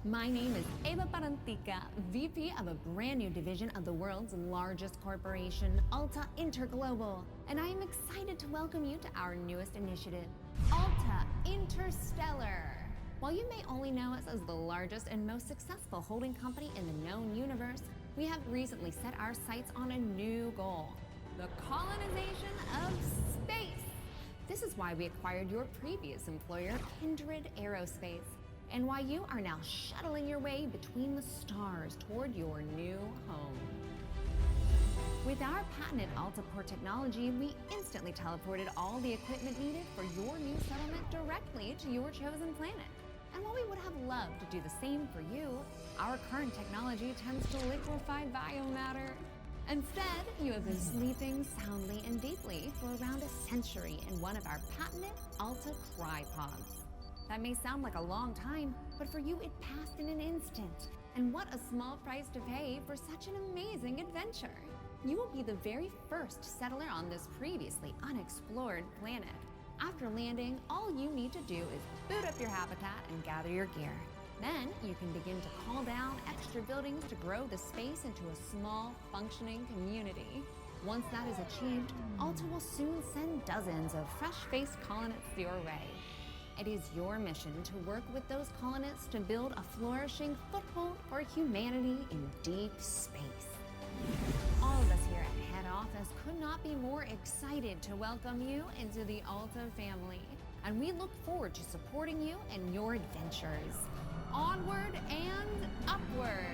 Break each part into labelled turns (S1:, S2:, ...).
S1: My name is Eva Parantica, VP of a brand new division of the world's largest corporation, Alta Interglobal, and I am excited to welcome you to our newest initiative, Alta Interstellar. While you may only know us as the largest and most successful holding company in the known universe, we have recently set our sights on a new goal, the colonization of space. This is why we acquired your previous employer, Kindred Aerospace, and why you are now shuttling your way between the stars toward your new home. With our patented Altaport technology, we instantly teleported all the equipment needed for your new settlement directly to your chosen planet. And while we would have loved to do the same for you, our current technology tends to liquefy biomatter. Instead, you have been sleeping soundly and deeply for around a century in one of our patented Alta Crypods. That may sound like a long time, but for you it passed in an instant. And what a small price to pay for such an amazing adventure. You will be the very first settler on this previously unexplored planet. After landing, all you need to do is boot up your habitat and gather your gear. Then you can begin to call down extra buildings to grow the space into a small, functioning community. Once that is achieved, Alta will soon send dozens of fresh-faced colonists your way. It is your mission to work with those colonists to build a flourishing foothold for humanity in deep space. All of us here at Head Office could not be more excited to welcome you into the Alta family, and we look forward to supporting you in your adventures. Onward and upward!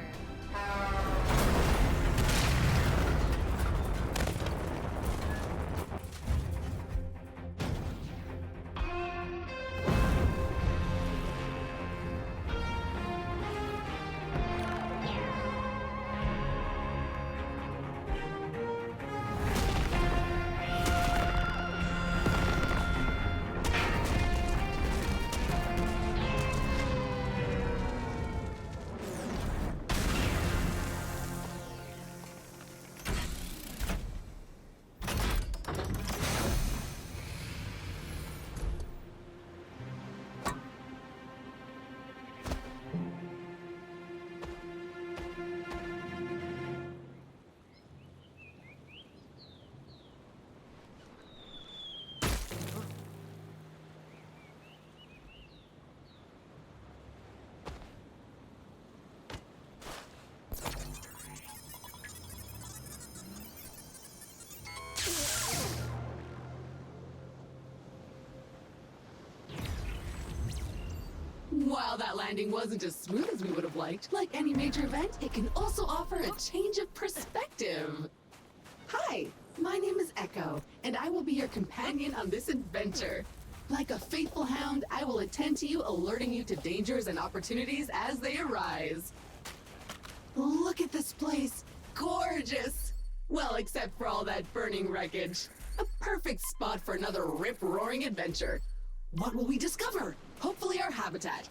S2: While that landing wasn't as smooth as we would have liked, like any major event, it can also offer a change of perspective. Hi, my name is Echo, and I will be your companion on this adventure. Like a faithful hound, I will attend to you, alerting you to dangers and opportunities as they arise. Look at this place. Gorgeous! Well, except for all that burning wreckage. A perfect spot for another rip-roaring adventure. What will we discover? Hopefully our habitat.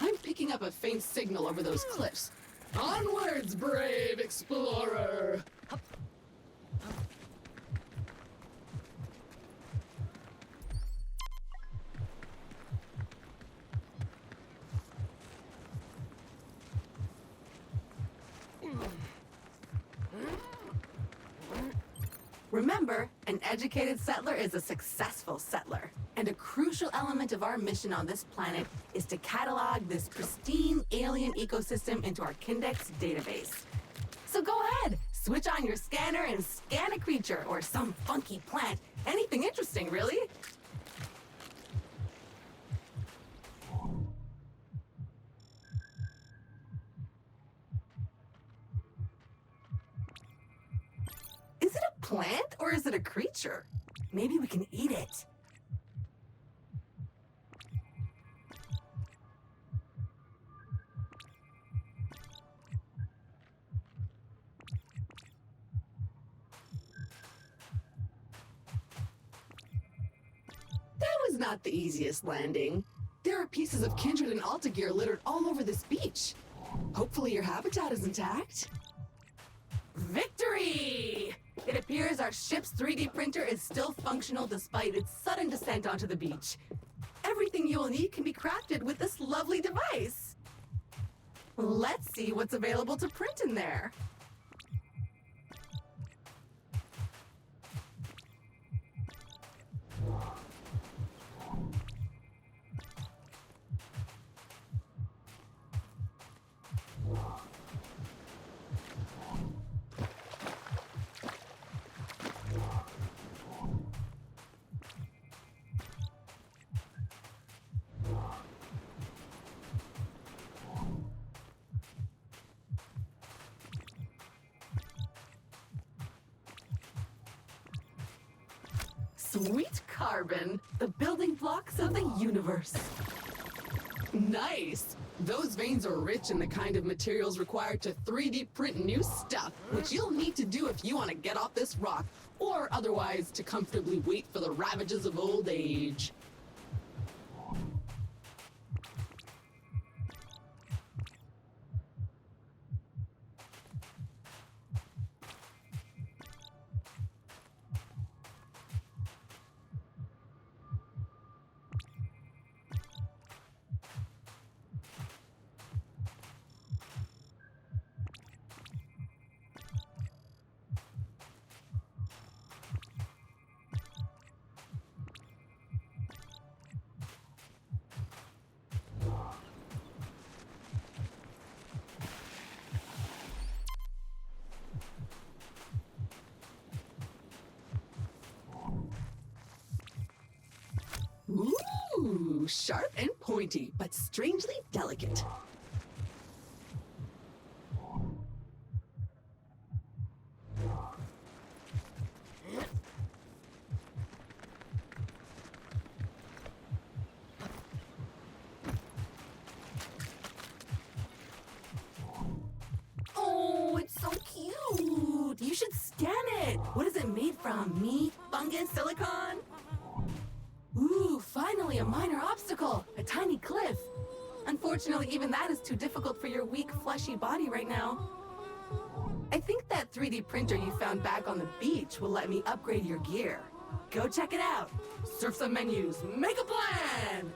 S2: I'm picking up a faint signal over those cliffs. Onwards, brave explorer! Remember, an educated settler is a successful settler. And a crucial element of our mission on this planet is to catalog this pristine alien ecosystem into our Kindex database. So go ahead, switch on your scanner and scan a creature or some funky plant. Anything interesting, really. Is it a plant or is it a creature? Maybe we can eat it. That was not the easiest landing. There are pieces of Kindred and Alta gear littered all over this beach. Hopefully your habitat is intact. Victory! It appears our ship's 3D printer is still functional despite its sudden descent onto the beach. Everything you will need can be crafted with this lovely device. Let's see what's available to print in there. Sweet carbon, the building blocks of the universe. Nice! Those veins are rich in the kind of materials required to 3D print new stuff, which you'll need to do if you want to get off this rock, or otherwise to comfortably wait for the ravages of old age. Ooh, sharp and pointy, but strangely delicate. Oh, it's so cute. You should scan it. What is it made from? Meat, fungus, silicone? Ooh, finally a minor obstacle, a tiny cliff. Unfortunately, even that is too difficult for your weak, fleshy body right now. I think that 3D printer you found back on the beach will let me upgrade your gear. Go check it out. Surf some menus, make a plan!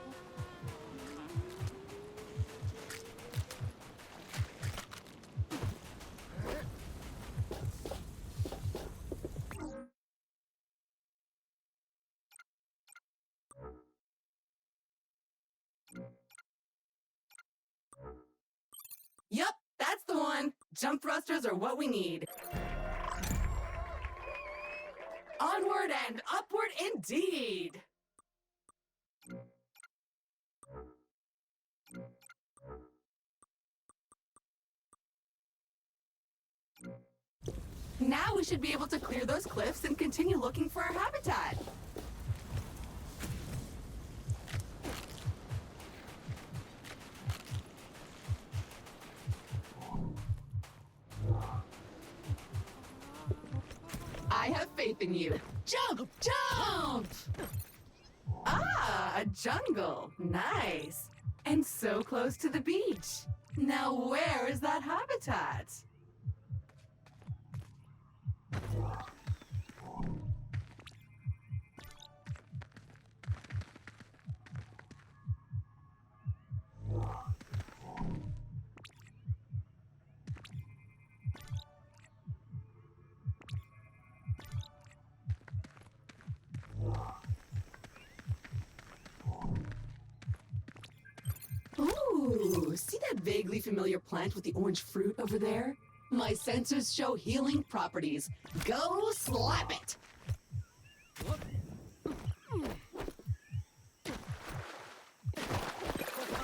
S2: Yup, that's the one. Jump thrusters are what we need. Onward and upward indeed. Now we should be able to clear those cliffs and continue looking for our habitat. I have faith in you. Jump! Jump! Ah, a jungle. Nice. And so close to the beach. Now where is that habitat? Ooh, see that vaguely familiar plant with the orange fruit over there? My sensors show healing properties. Go slap it!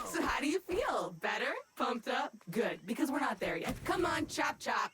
S2: So how do you feel? Better? Pumped up? Good, because we're not there yet. Come on, chop chop!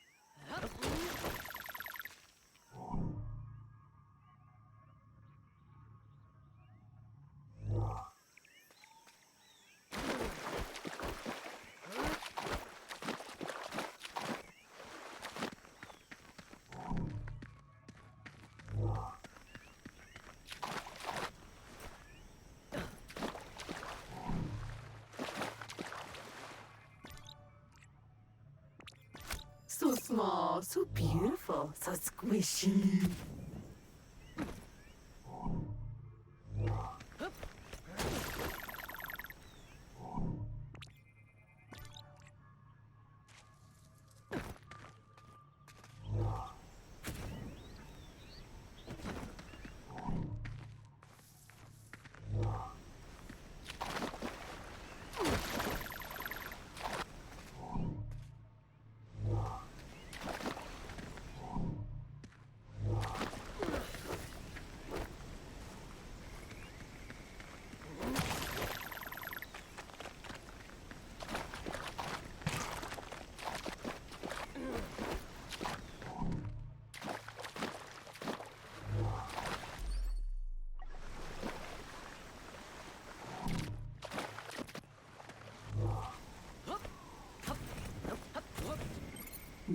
S2: So small, so beautiful, so squishy.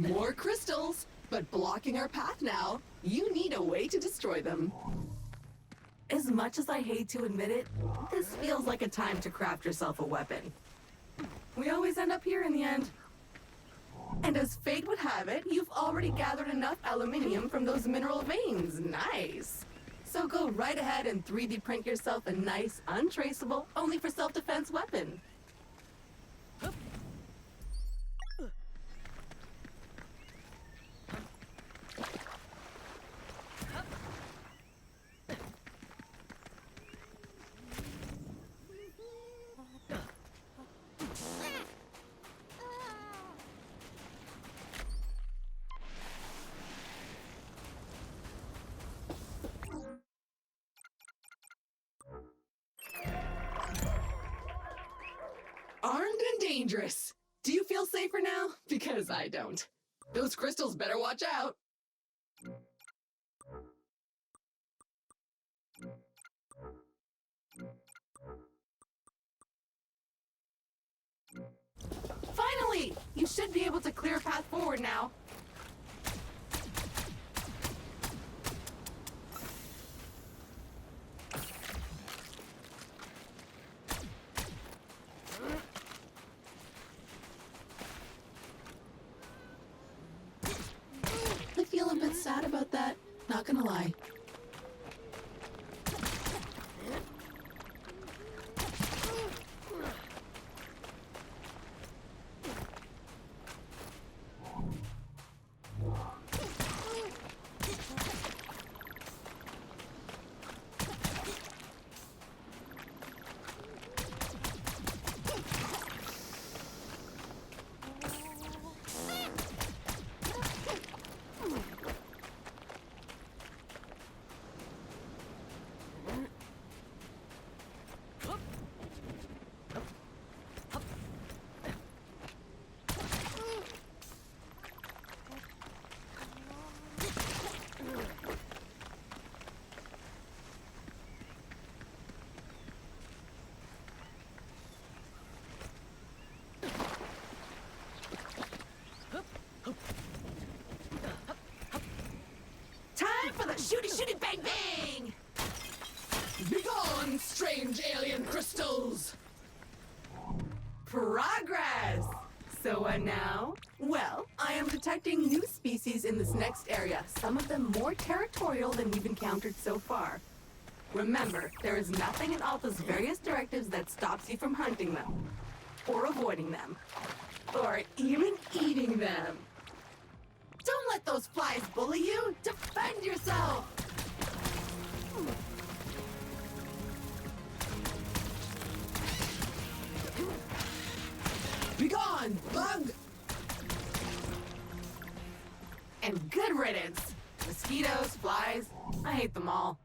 S2: More crystals, but blocking our path now. You need a way to destroy them. As much as I hate to admit it, this feels like a time to craft yourself a weapon. We always end up here in the end. And as fate would have it, you've already gathered enough aluminium from those mineral veins. Nice. So go right ahead and 3D print yourself a nice, untraceable, only for self-defense weapon. Armed and dangerous. Do you feel safer now? Because I don't. Those crystals better watch out. Finally! You should be able to clear a path forward now. I feel a bit sad about that, not gonna lie. Time for the shooty bang bang! Begone, strange alien crystals! Progress! So what now? Well, I am detecting new species in this next area, some of them more territorial than we've encountered so far. Remember, there is nothing in Alta's various directives that stops you from hunting them, or avoiding them, or even eating them. Don't let those flies bully you! Defend yourself! Begone, bug! And good riddance! Mosquitoes, flies, I hate them all.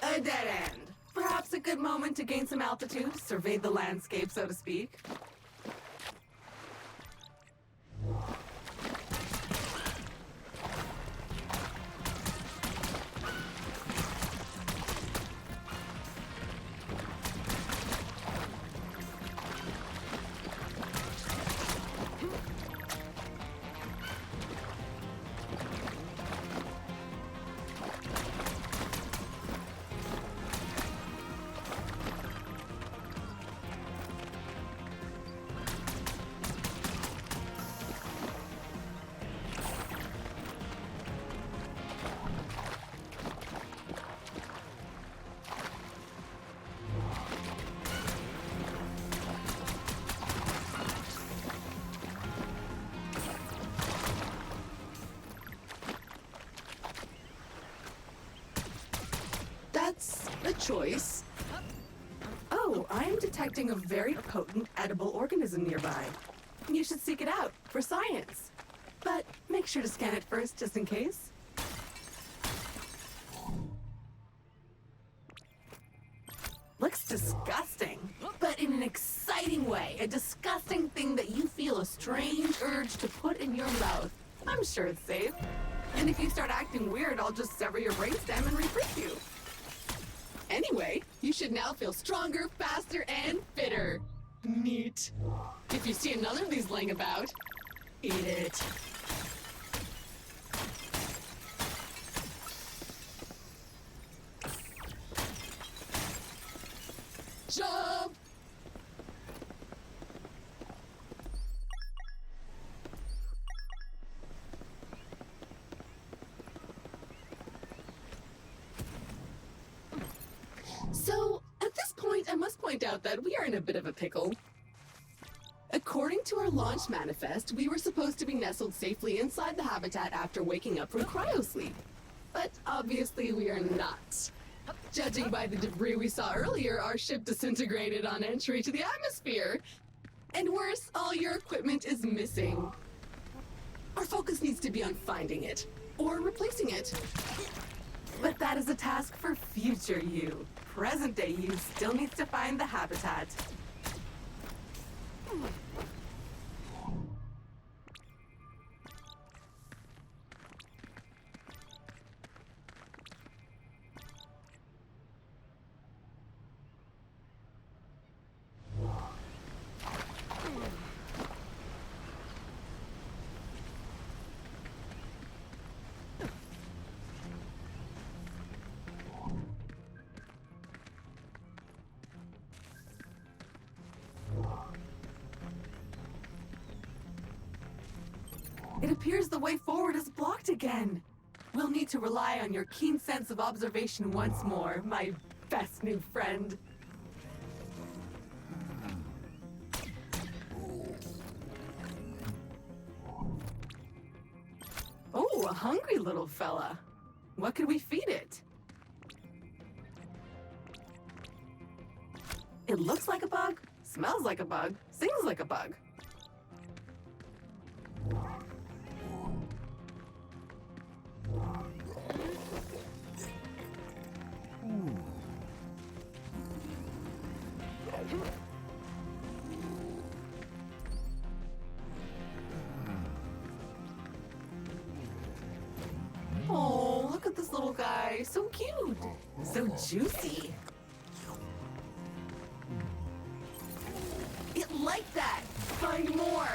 S2: A dead end. Perhaps a good moment to gain some altitude, survey the landscape, so to speak. a choice. Oh, I am detecting a very potent edible organism nearby. You should seek it out for science. But make sure to scan it first, just in case. Looks disgusting, but in an exciting way. A disgusting thing that you feel a strange urge to put in your mouth. I'm sure it's safe. And if you start acting weird, I'll just sever your brainstem and refreeze you. Anyway, you should now feel stronger, faster, and fitter. Neat. If you see another of these laying about, eat it. Jump! So, at this point, I must point out that we are in a bit of a pickle. According to our launch manifest, we were supposed to be nestled safely inside the habitat after waking up from cryosleep. But obviously we are not. Judging by the debris we saw earlier, our ship disintegrated on entry to the atmosphere. And worse, all your equipment is missing. Our focus needs to be on finding it, or replacing it. But that is a task for future you. Present day you still needs to find the habitat. It appears the way forward is blocked again. We'll need to rely on your keen sense of observation once more, my best new friend. Oh, a hungry little fella. What could we feed it? It looks like a bug, smells like a bug, sings like a bug. Oh, look at this little guy. So cute. So juicy. It liked that. Find more.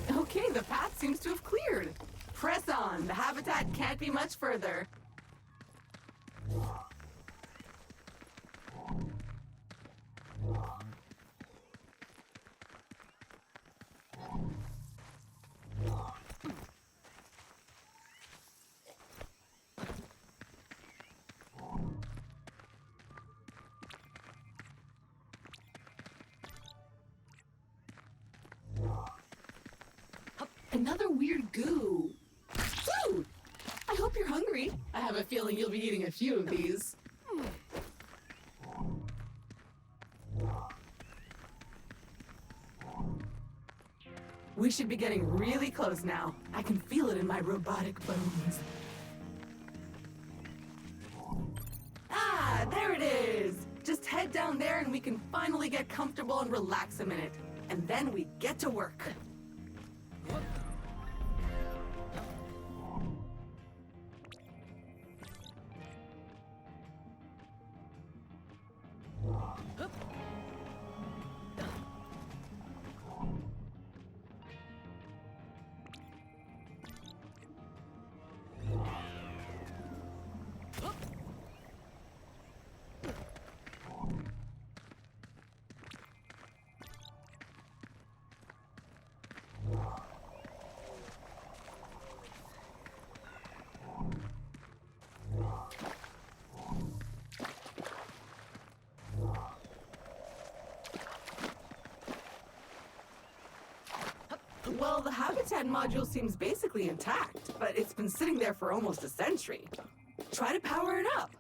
S2: Okay, the path seems to have cleared. Press on. The habitat can't be much further. Another weird goo. Food! I hope you're hungry. I have a feeling you'll be eating a few of these. We should be getting really close now. I can feel it in my robotic bones. Ah, there it is! Just head down there and we can finally get comfortable and relax a minute. And then we get to work. Well, the habitat module seems basically intact, but it's been sitting there for almost a century. Try to power it up.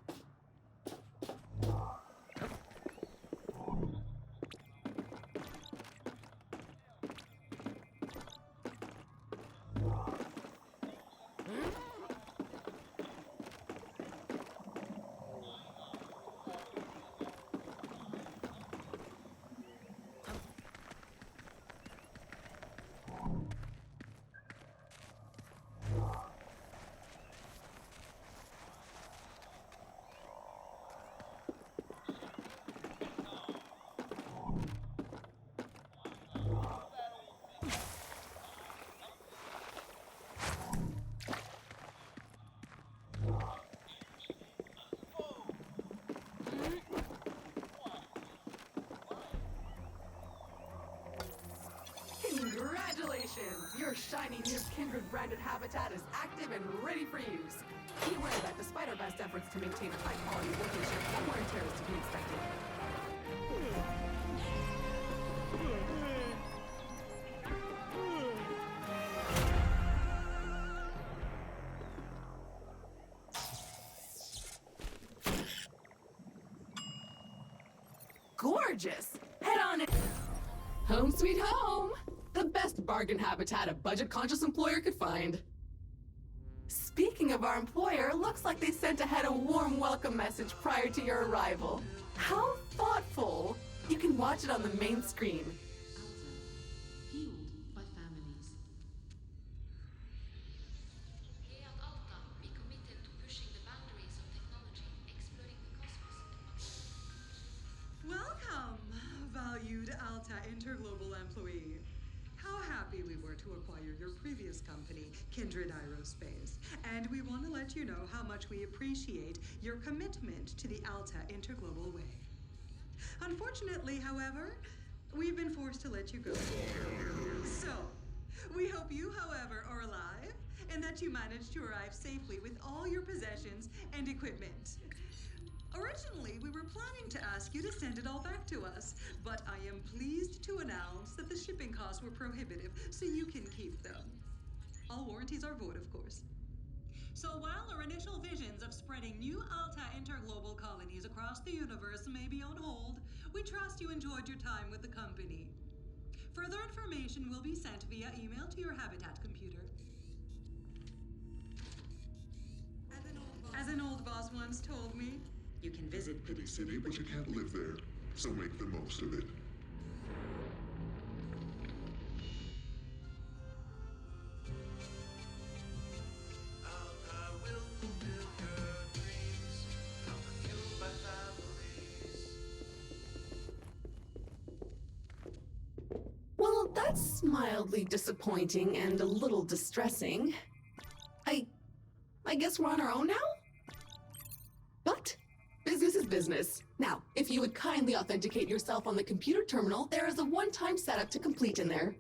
S2: Congratulations! Your shiny new Kindred branded habitat is active and ready for use. Be aware that despite our best efforts to maintain a high quality working ship, some wear and tear is to be expected. Gorgeous! Head on in. Home sweet home! The best bargain habitat a budget-conscious employer could find. Speaking of our employer, looks like they sent ahead a warm welcome message prior to your arrival. How thoughtful! You can watch it on the main screen.
S3: Fueled by families. Here at Alta, we committed to pushing the boundaries of technology, exploring the cosmos.
S4: Welcome, valued Alta Interglobal employee. How happy we were to acquire your previous company, Kindred Aerospace. And we want to let you know how much we appreciate your commitment to the Alta Interglobal way. Unfortunately, however, we've been forced to let you go. So, we hope you, however, are alive and that you managed to arrive safely with all your possessions and equipment. Originally, we were planning to ask you to send it all back to us, but I am pleased to announce that the shipping costs were prohibitive, so you can keep them. All warranties are void, of course. So while our initial visions of spreading new Alta interglobal colonies across the universe may be on hold, we trust you enjoyed your time with the company. Further information will be sent via email to your Habitat computer. As an old boss once told me, you can visit Pity
S5: City, but you can't live there, so make the most of it.
S2: Well, that's mildly disappointing and a little distressing. I guess we're on our own now? But business is business. Now, if you would kindly authenticate yourself on the computer terminal, there is a one-time setup to complete in there.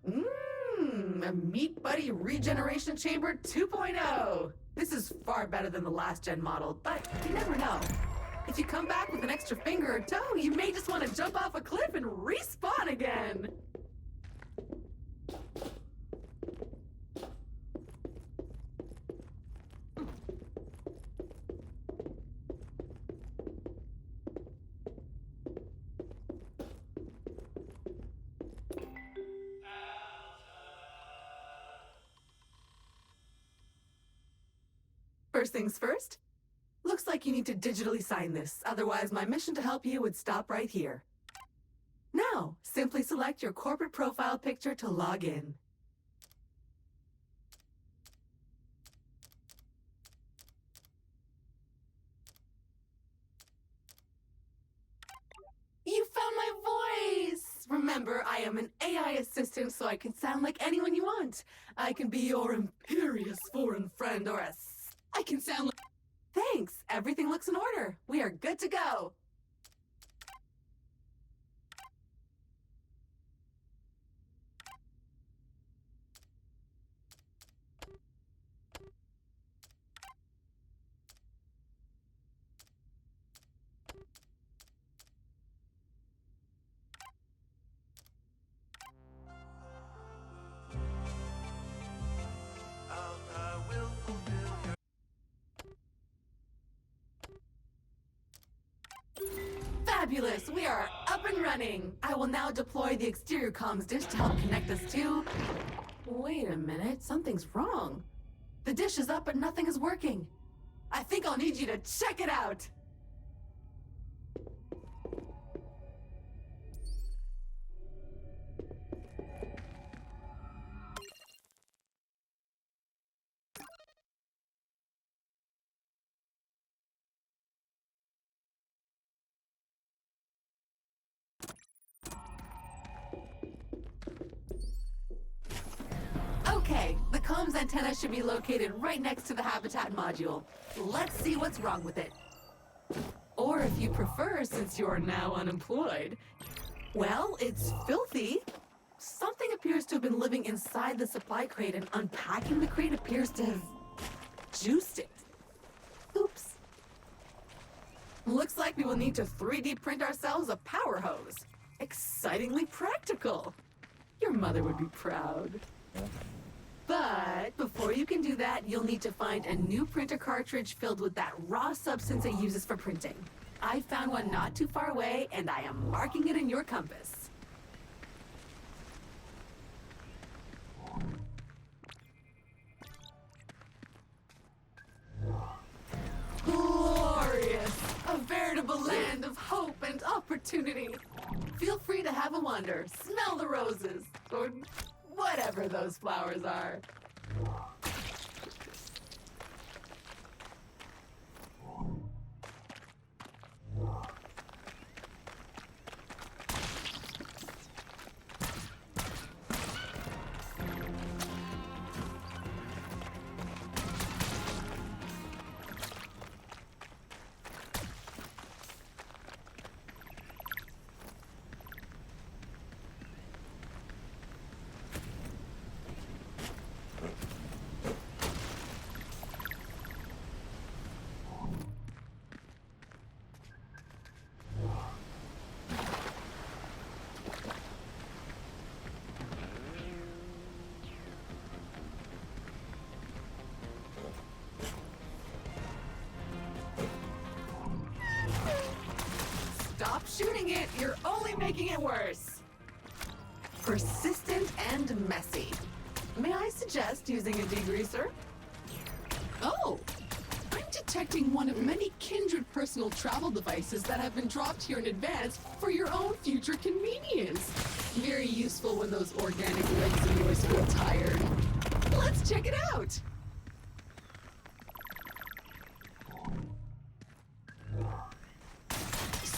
S2: A Meat Buddy Regeneration Chamber 2.0. This is far better than the last-gen model, but you never know. If you come back with an extra finger or toe, you may just want to jump off a cliff and respawn again. First things first. Looks like you need to digitally sign this, otherwise my mission to help you would stop right here. Now, simply select your corporate profile picture to log in. You found my voice! Remember, I am an AI assistant, so I can sound like anyone you want. I can be your imperious foreign friend, or I can sound like... Thanks! Everything looks in order. We are good to go. Fabulous! We are up and running! I will now deploy the exterior comms dish to help connect us to... Wait a minute, something's wrong. The dish is up but nothing is working. I think I'll need you to check it out! Okay, the comms antenna should be located right next to the habitat module. Let's see what's wrong with it. Or if you prefer, since you're now unemployed. Well, it's filthy. Something appears to have been living inside the supply crate, and unpacking the crate appears to have juiced it. Oops. Looks like we will need to 3D print ourselves a power hose. Excitingly practical. Your mother would be proud. But before you can do that, you'll need to find a new printer cartridge filled with that raw substance it uses for printing. I found one not too far away, and I am marking it in your compass. Glorious! A veritable land of hope and opportunity. Feel free to have a wander, smell the roses, or whatever those flowers are. Stop shooting it! You're only making it worse! Persistent and messy. May I suggest using a degreaser?
S6: Oh! I'm detecting one of many kindred personal travel devices that have been dropped here in advance for your own future convenience. Very useful when those organic legs of yours feel tired. Let's check it out!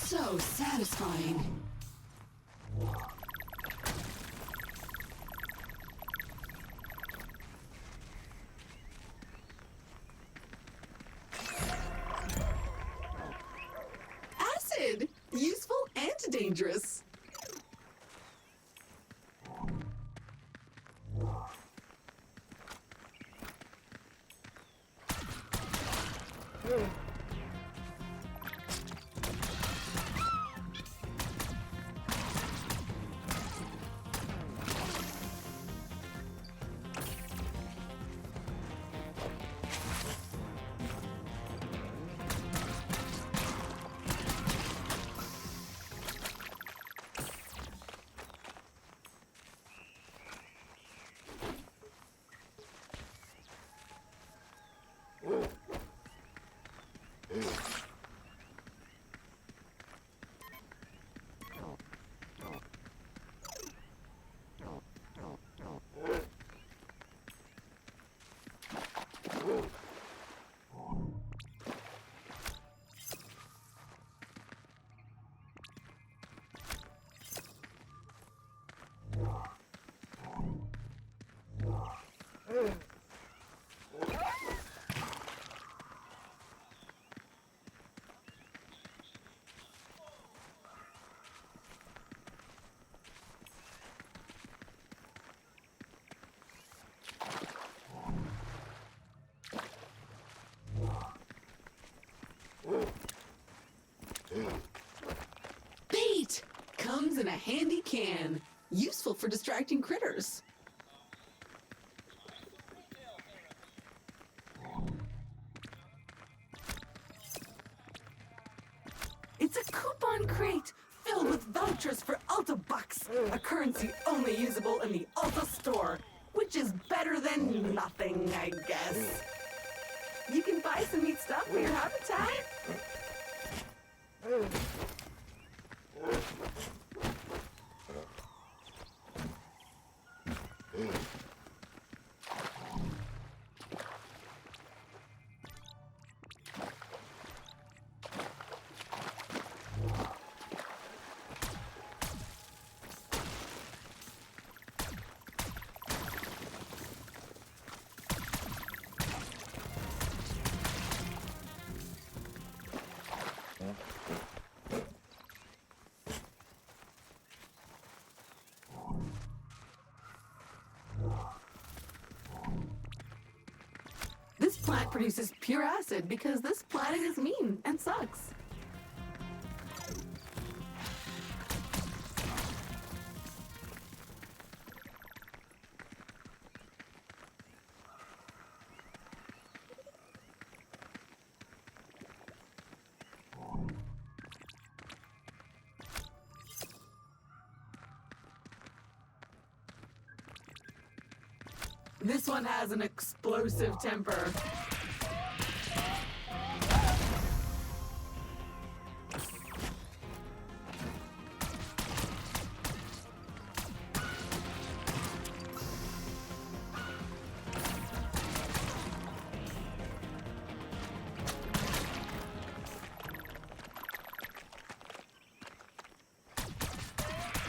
S6: So satisfying. Acid! Useful and dangerous. handy can, useful for distracting critters. It's a coupon crate filled with vouchers for Alta Bucks, a currency only usable in the Alta store, which is better than nothing, I guess. You can buy some neat stuff for your habitat. This plant produces pure acid because this planet is mean and sucks. This one has an explosive temper.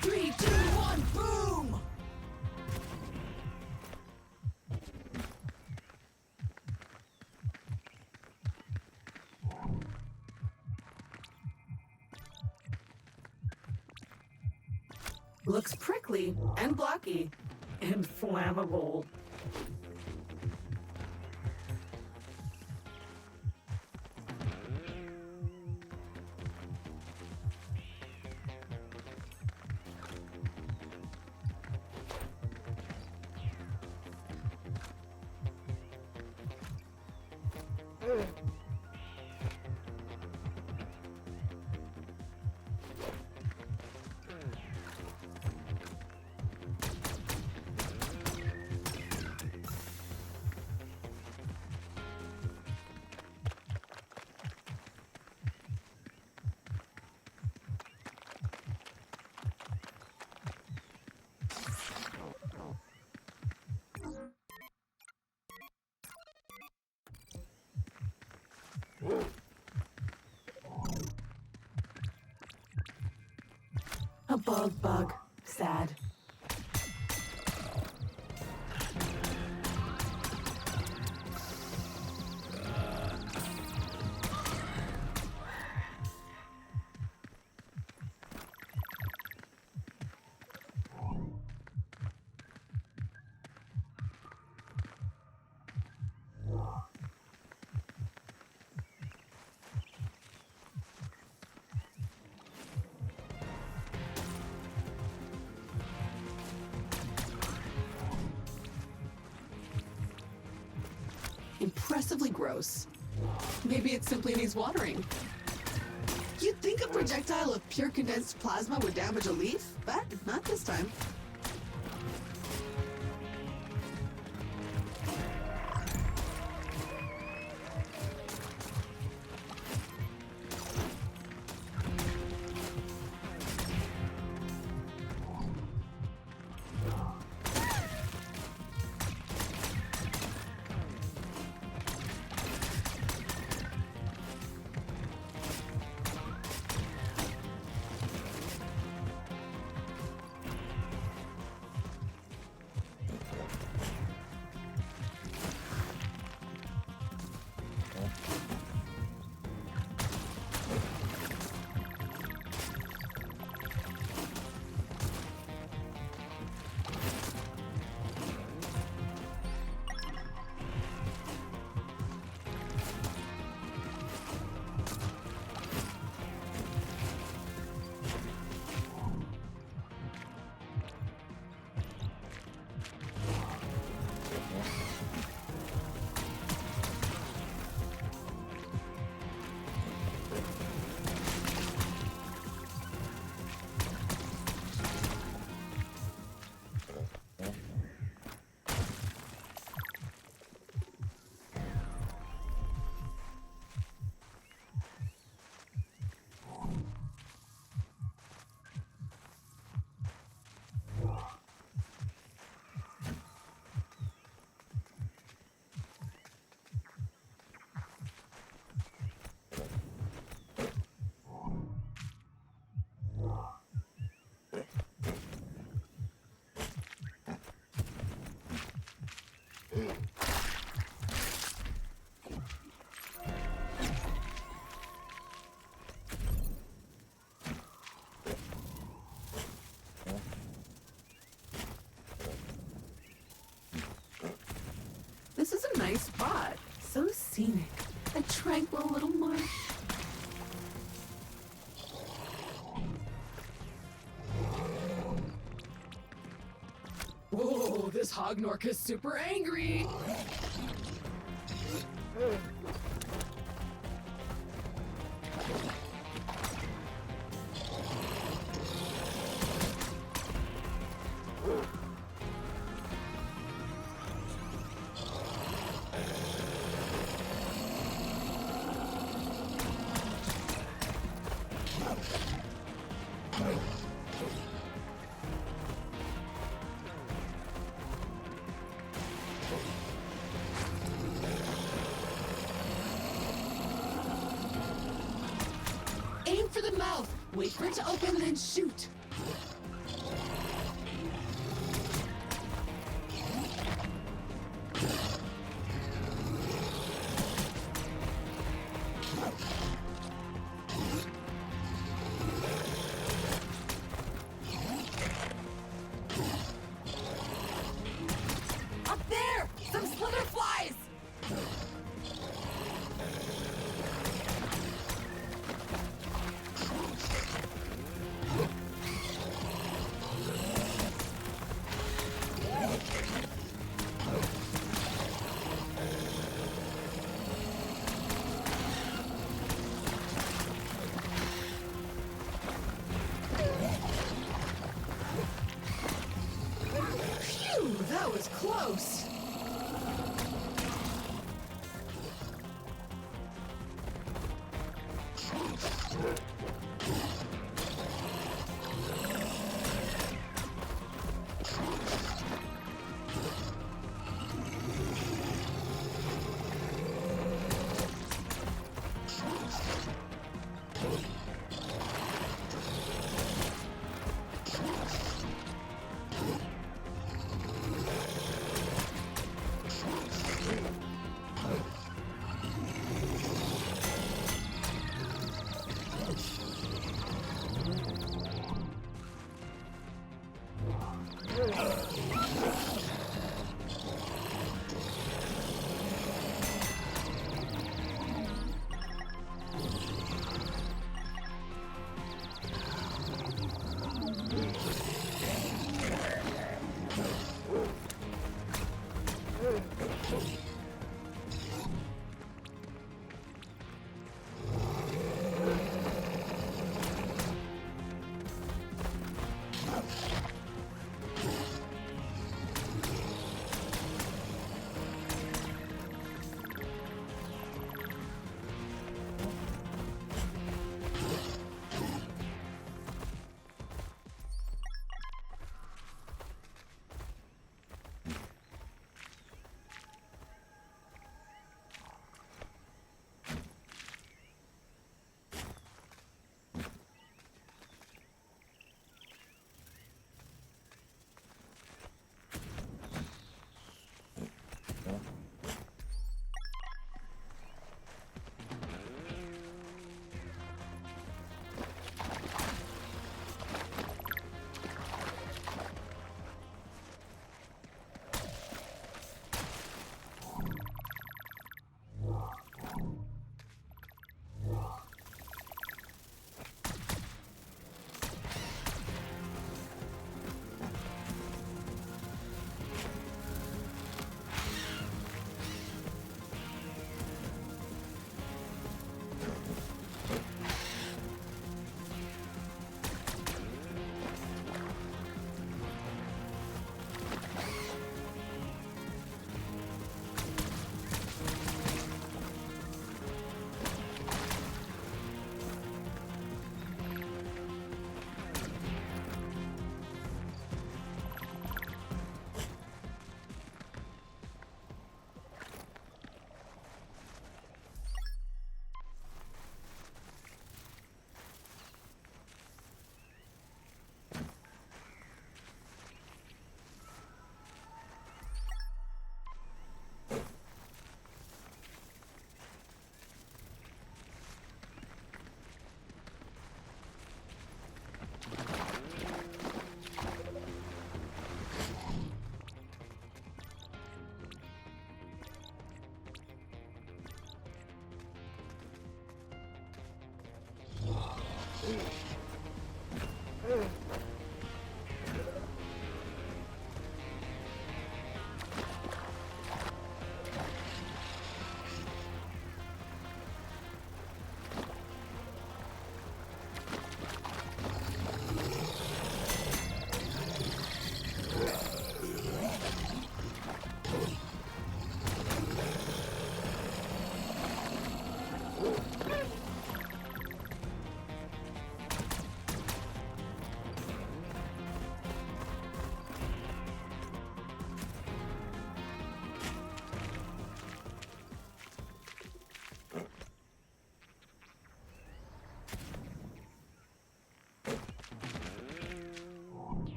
S6: Three, two, one, boom! Looks prickly and blocky and flammable. A bug. Sad. Impressively gross. Maybe it simply needs watering. You'd think a projectile of pure condensed plasma would damage a leaf, but not this time. This is a nice spot. So scenic. A tranquil little marsh. Whoa, this Hognork is super angry! Aim for the mouth. Wait for it to open, then shoot. Up there! Some slither flies! Phew, that was close.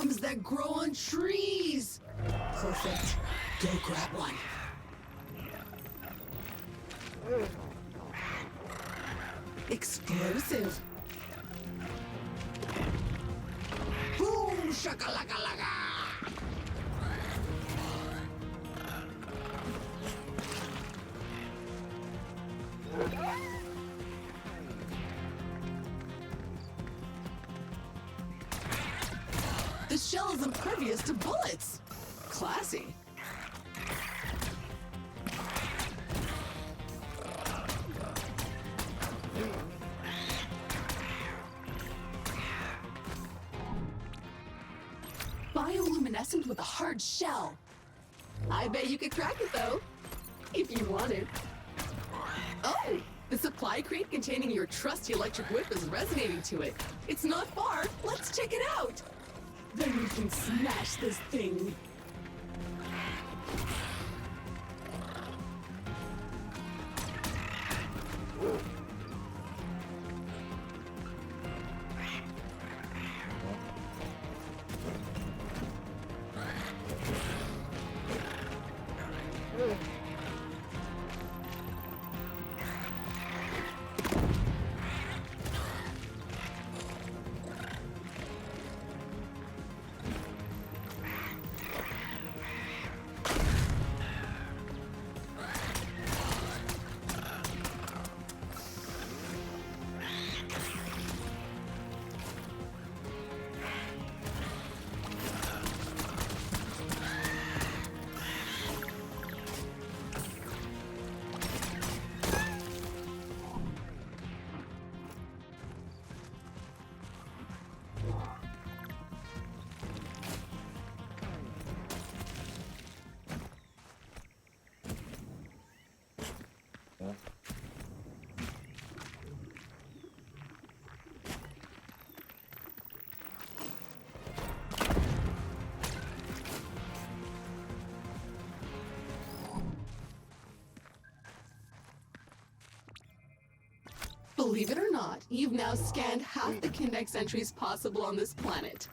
S6: bombs that grow on trees. Perfect. Go grab one. Explosive. Boom shakalaka-laka. The shell is impervious to bullets. Classy. Bioluminescent with a hard shell. I bet you could crack it though, if you wanted. Oh, the supply crate containing your trusty electric whip is resonating to it. It's not far. Let's check it out. Then we can smash this thing. Believe it or not, you've now scanned half the Kindex entries possible on this planet.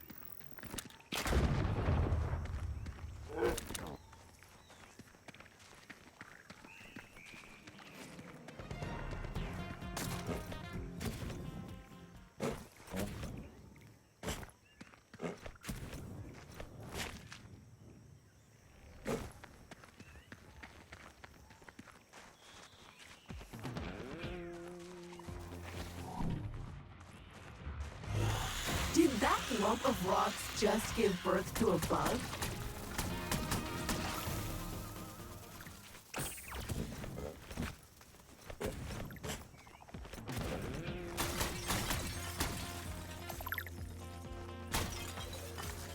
S6: Did that lump of rocks just give birth to a bug?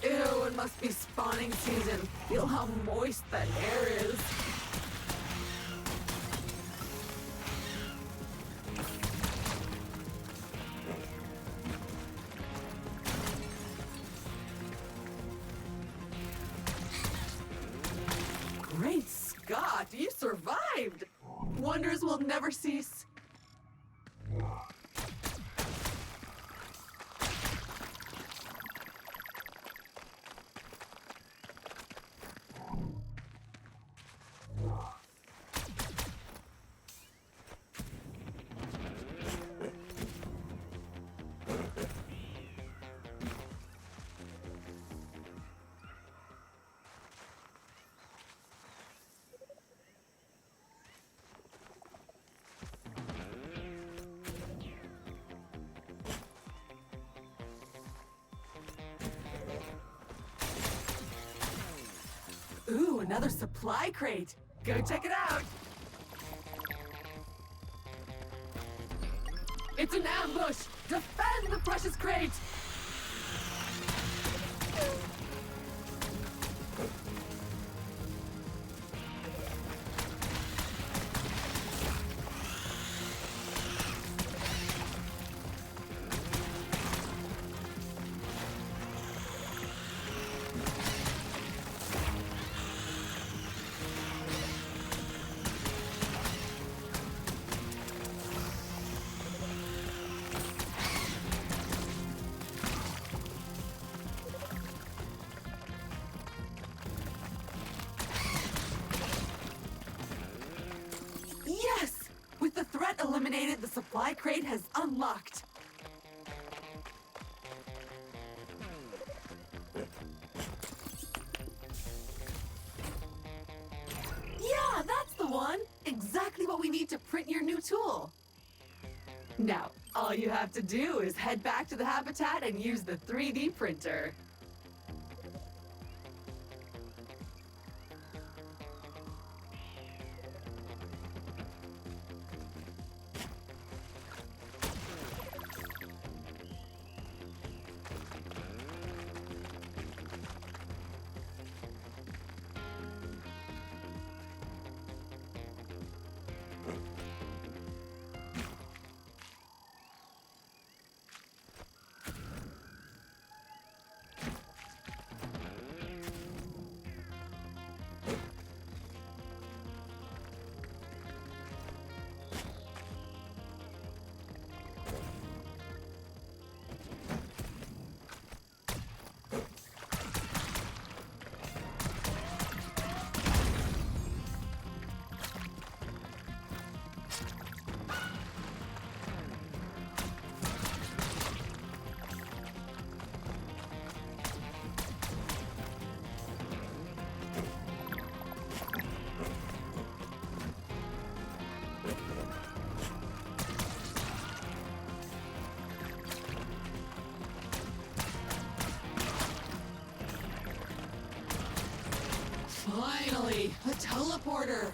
S6: Ew, it must be spawning season. Feel how moist that air is. Great Scott, you survived! Wonders will never cease. Ooh, another supply crate. Go check it out. It's an ambush. Defend the precious crate. the supply crate has unlocked. Yeah, that's the one! Exactly what we need to print your new tool. Now, all you have to do is head back to the habitat and use the 3D printer. Finally, a teleporter!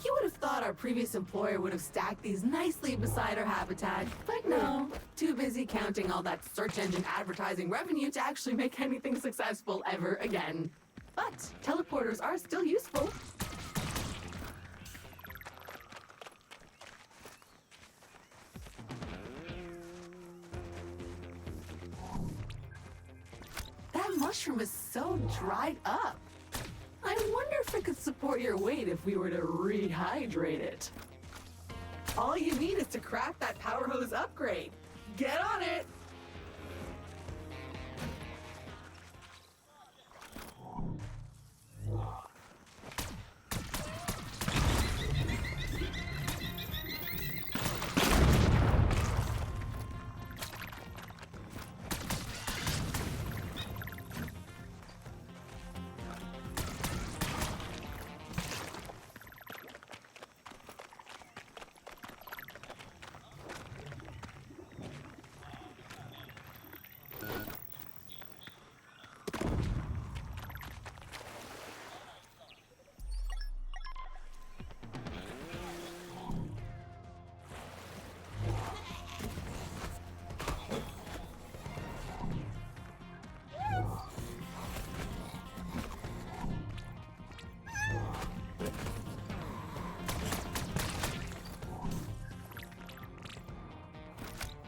S6: You would have thought our previous employer would have stacked these nicely beside our habitat, but no. Too busy counting all that search engine advertising revenue to actually make anything successful ever again. But teleporters are still useful. That mushroom is so dried up. I wonder if it could support your weight if we were to rehydrate it. All you need is to craft that power hose upgrade. Get on it!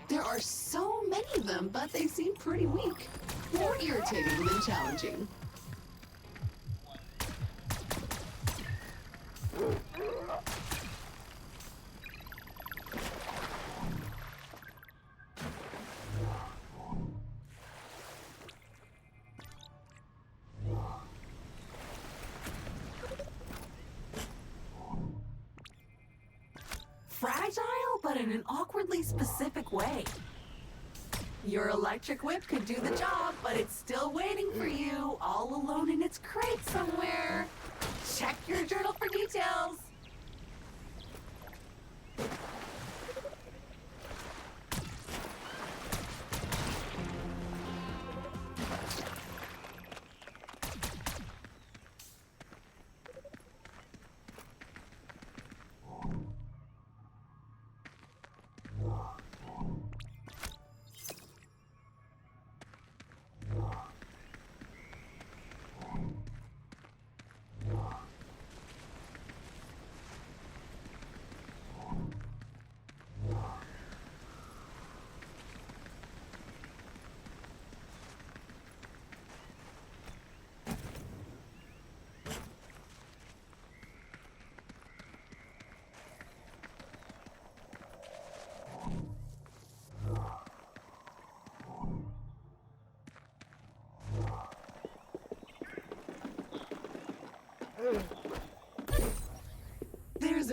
S6: There are so many of them, but they seem pretty weak. More irritating than challenging. Fragile, but in an awkwardly specific way. Your electric whip could do the job, but it's still waiting for you, all alone in its crate somewhere. Check your journal for details.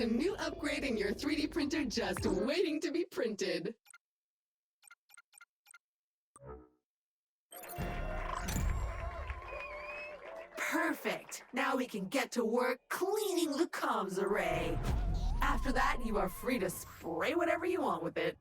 S6: new upgrade in your 3D printer just waiting to be printed. Perfect! Now we can get to work cleaning the comms array. After that, you are free to spray whatever you want with it.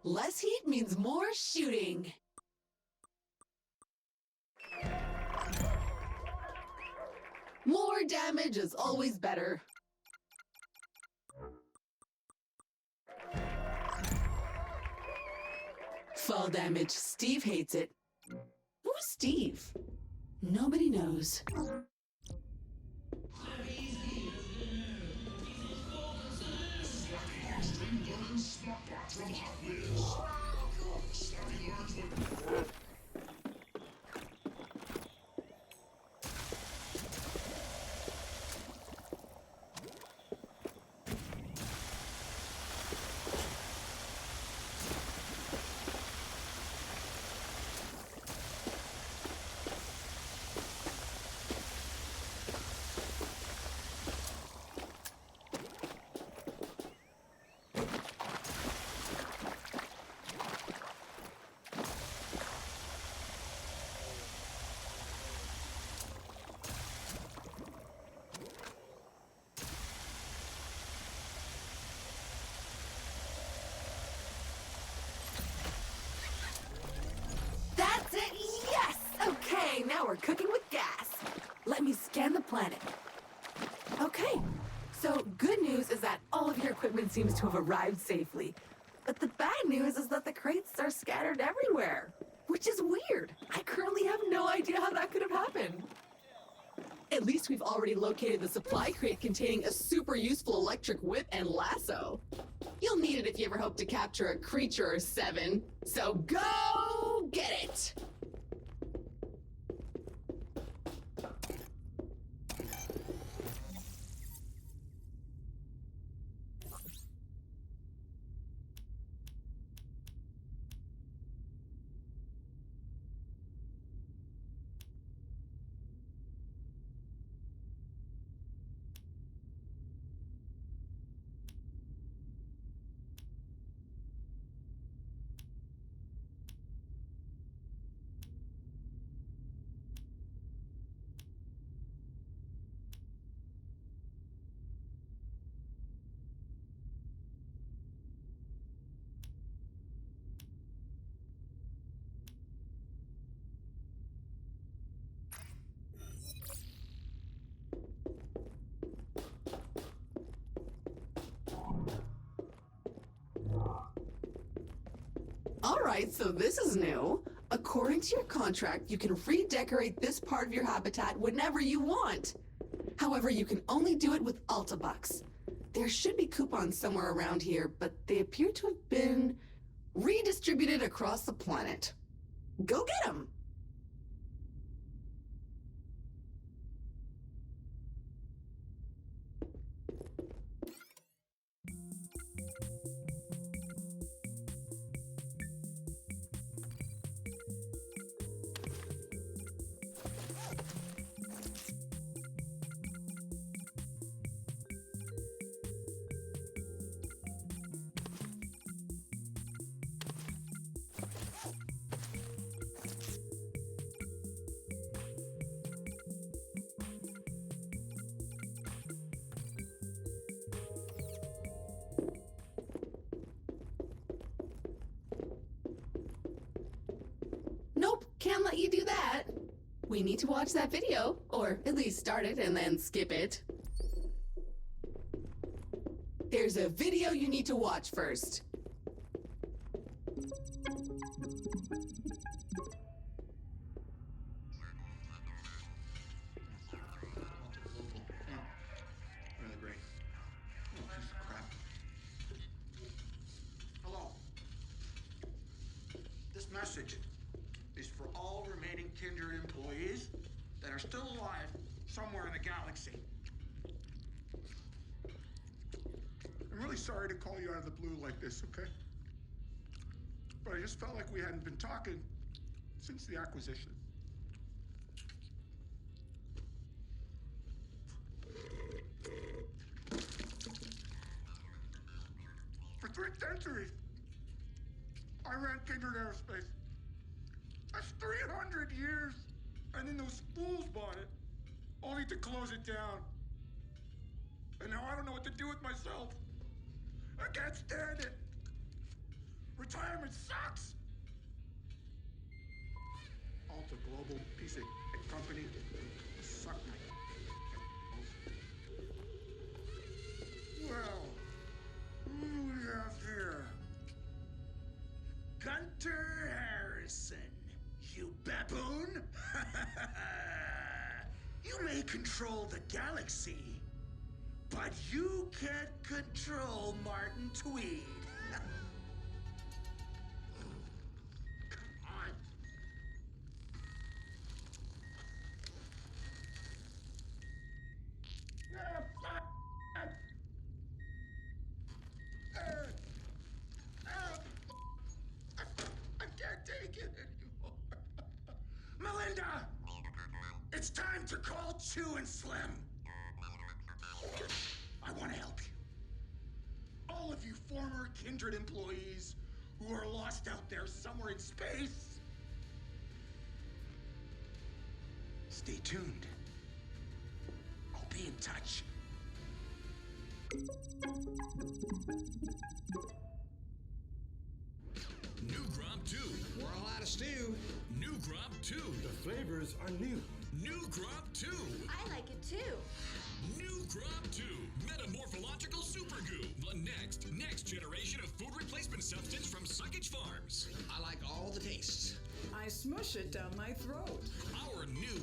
S6: Less heat means more shooting. More damage is always better. Fall damage. Steve hates it. Who's Steve? Nobody knows. That's it! Yes! Okay, now we're cooking with gas. Let me scan the planet. Okay, so good news is that all of your equipment seems to have arrived safely. But the bad news is that the crates are scattered everywhere, which is weird. I currently have no idea how that could have happened. At least we've already located the supply crate containing a super useful electric whip and lasso. You'll need it if you ever hope to capture a creature or 7. So go get it! Alright, so this is new. According to your contract, you can redecorate this part of your habitat whenever you want. However, you can only do it with Alta Bucks. There should be coupons somewhere around here, but they appear to have been redistributed across the planet. Go get them! we need to watch that video, or at least start it and then skip it. There's a video you need to watch first.
S7: Really great. Oh, piece of crap. Hello. This message is for all remaining Kindred employees that are still alive somewhere in the galaxy. I'm really sorry to call you out of the blue like this, okay? But I just felt like we hadn't been talking since the acquisition. For 3 centuries, I ran Kindred Aerospace. That's 300 years. And then those fools bought it, only to close it down. And now I don't know what to do with myself. I can't stand it. Retirement sucks. Alta Global, piece of company, suck my. Well, who do we have here? Gunter Harrison, you baboon! You may control the galaxy, but you can't control Martin Tweed. Come on. I can't take it anymore. Melinda! It's time to call Chew and Slim. I want to help you. All of you former Kindred employees who are lost out there somewhere in space. Stay tuned. I'll be in touch.
S8: New Gromp 2.
S9: We're all out of stew.
S8: New Gromp 2.
S9: The flavors are new.
S8: New Gromp 2.
S10: I like it too.
S8: New Gromp 2. Metamorphological Super Goo. The next generation of food replacement substance from Suckage Farms.
S9: I like all the tastes.
S11: I smush it down my throat.
S8: Our new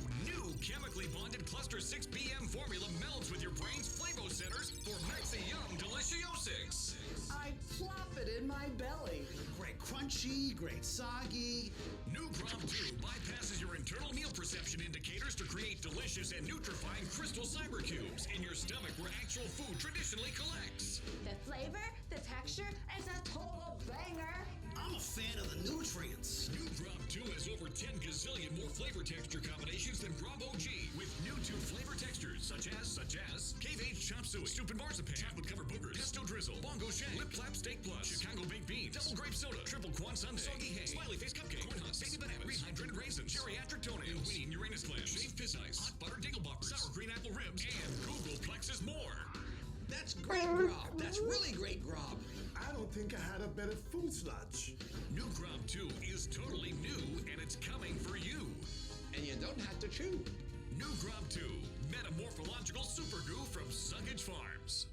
S8: chemically bonded Cluster 6BM formula melds with your brain's flavo centers for Maxi Yum Deliciosics.
S11: I plop it in my belly.
S9: Great crunchy, great soggy.
S8: New Gromp 2 bypasses your internal meal perception indicators to create delicious and nutrifying crystal cyber cubes in your stomach where actual food traditionally collects.
S10: The flavor, the texture, it's a total banger.
S9: I'm a fan of the nutrients.
S8: New Gromp 2 has over 10 gazillion more flavor texture combinations than Gromp OG, with new 2 flavor textures such as cave-aged chop suey, stupid marzipan, chocolate covered boogers, pesto drizzle, bongo shank, lip flap steak plus, Chicago baked beans, double grape soda, triple quan sundae, soggy hay, smiley face cupcake, corn husks, baby bananas, rehydrated raisins, geriatric toenails, Ween Uranus clams, shaved piss ice, hot butter dingleboppers, sour green apple ribs, and Googleplex is more.
S9: That's great grub. That's really great grub.
S12: I don't think I had a better food sludge.
S8: New Gromp 2 is totally new, and it's coming for you.
S9: And you don't have to chew.
S8: New Gromp 2, Metamorphological Super Goo from Suckage Farms.